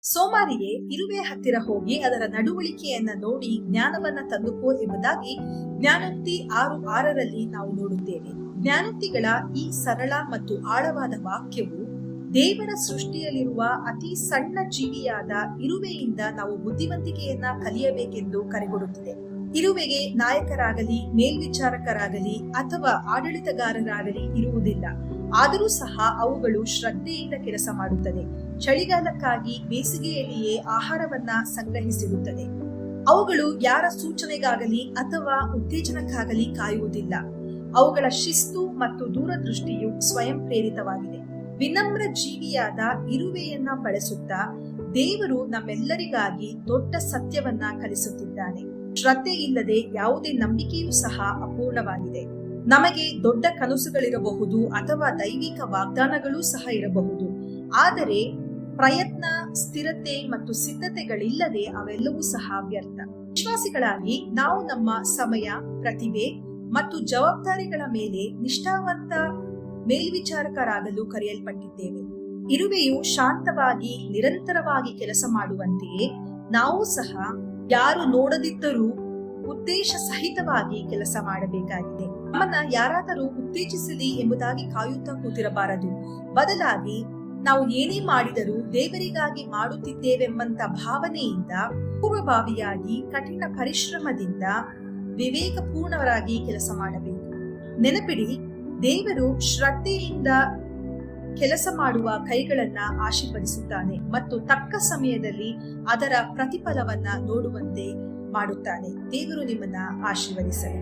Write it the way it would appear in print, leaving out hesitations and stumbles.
ಸೋಮಾರಿಗೆ ಇರುವೆ ಹತ್ತಿರ ಹೋಗಿ ಅದರ ನಡವಳಿಕೆಯನ್ನ ನೋಡಿ ಜ್ಞಾನವನ್ನ ತಂದುಕೋ ಎಂಬುದಾಗಿ ಜ್ಞಾನೋಕ್ತಿ 6:6ರಲ್ಲಿ ನಾವು ನೋಡುತ್ತೇವೆ. ಜ್ಞಾನೋಕ್ತಿಗಳ ಈ ಸರಳ ಮತ್ತು ಆಳವಾದ ವಾಕ್ಯವು ದೇವರ ಸೃಷ್ಟಿಯಲ್ಲಿರುವ ಅತಿ ಸಣ್ಣ ಜೀವಿಯಾದ ಇರುವೆಯಿಂದ ನಾವು ಬುದ್ಧಿವಂತಿಕೆಯನ್ನ ಕಲಿಯಬೇಕೆಂದು ಕರೆಕೊಡುತ್ತದೆ. ಇರುವೆಗೆ ನಾಯಕರಾಗಲಿ, ಮೇಲ್ವಿಚಾರಕರಾಗಲಿ ಅಥವಾ ಆಡಳಿತಗಾರರಾಗಲಿ ಇರುವುದಿಲ್ಲ. ಆದರೂ ಸಹ ಅವುಗಳು ಶ್ರದ್ಧೆಯಿಂದ ಕೆಲಸ ಮಾಡುತ್ತದೆ. ಚಳಿಗಾಲಕ್ಕಾಗಿ ಬೇಸಿಗೆಯಲ್ಲಿಯೇ ಆಹಾರವನ್ನ ಸಂಗ್ರಹಿಸಿರುತ್ತದೆ. ಅವುಗಳು ಯಾರ ಸೂಚನೆಗಾಗಲಿ ಅಥವಾ ಉತ್ತೇಜನಕ್ಕಾಗಲಿ ಕಾಯುವುದಿಲ್ಲ. ಅವುಗಳ ಶಿಸ್ತು ಮತ್ತು ದೂರದೃಷ್ಟಿಯು ಸ್ವಯಂ ಪ್ರೇರಿತವಾಗಿದೆ. ವಿನಮ್ರ ಜೀವಿಯಾದ ಇರುವೆಯನ್ನ ಬಳಸುತ್ತಾ ದೇವರು ನಮ್ಮೆಲ್ಲರಿಗಾಗಿ ದೊಡ್ಡ ಸತ್ಯವನ್ನ ಕಲಿಸುತ್ತಿದ್ದಾನೆ. ಶ್ರದ್ಧೆ ಇಲ್ಲದೆ ಯಾವುದೇ ನಂಬಿಕೆಯೂ ಸಹ ಅಪೂರ್ಣವಾಗಿದೆ. ನಮಗೆ ದೊಡ್ಡ ಕನಸುಗಳಿರಬಹುದು ಅಥವಾ ದೈವಿಕ ವಾಗ್ದಾನಗಳೂ ಸಹ ಇರಬಹುದು. ಆದರೆ ಪ್ರಯತ್ನ, ಸ್ಥಿರತೆ ಮತ್ತು ಸಿದ್ಧತೆಗಳಿಲ್ಲದೆ ಅವೆಲ್ಲವೂ ಸಹ ವ್ಯರ್ಥ. ವಿಶ್ವಾಸಿಗಳಾಗಿ ನಾವು ನಮ್ಮ ಸಮಯ, ಪ್ರತಿಭೆ ಮತ್ತು ಜವಾಬ್ದಾರಿಗಳ ಮೇಲೆ ನಿಷ್ಠಾವಂತ ಮೇಲ್ವಿಚಾರಕರಾಗಲು ಕರೆಯಲ್ಪಟ್ಟಿದ್ದೇವೆ. ಇರುವೆಯು ಶಾಂತವಾಗಿ ನಿರಂತರವಾಗಿ ಕೆಲಸ ಮಾಡುವಂತೆಯೇ ನಾವು ಸಹ ಯಾರು ನೋಡದಿದ್ದರೂ ಉದ್ದೇಶ ಸಹಿತವಾಗಿ ಕೆಲಸ ಮಾಡಬೇಕಾಗಿದೆ. ನಮ್ಮನ್ನ ಯಾರಾದರೂ ಉತ್ತೇಜಿಸಲಿ ಎಂಬುದಾಗಿ ಕಾಯುತ್ತಾ ಕೂತಿರಬಾರದು. ಬದಲಾಗಿ ನಾವು ಏನೇ ಮಾಡಿದರೂ ದೇವರಿಗಾಗಿ ಮಾಡುತ್ತಿದ್ದೇವೆಂಬಂತ ಭಾವನೆಯಿಂದ ಪೂರ್ವಭಾವಿಯಾಗಿ ಕಠಿಣ ಪರಿಶ್ರಮದಿಂದ ವಿವೇಕಪೂರ್ಣವರಾಗಿ ಕೆಲಸ ಮಾಡಬೇಕು. ನೆನಪಿಡಿ, ದೇವರು ಶ್ರದ್ಧೆಯಿಂದ ಕೆಲಸ ಮಾಡುವ ಕೈಗಳನ್ನ ಆಶೀರ್ವದಿಸುತ್ತಾನೆ ಮತ್ತು ತಕ್ಕ ಸಮಯದಲ್ಲಿ ಅದರ ಪ್ರತಿಫಲವನ್ನ ನೋಡುವಂತೆ ಮಾಡುತ್ತಾನೆ. ದೇವರು ನಿಮ್ಮನ್ನ ಆಶೀರ್ವದಿಸಲಿ.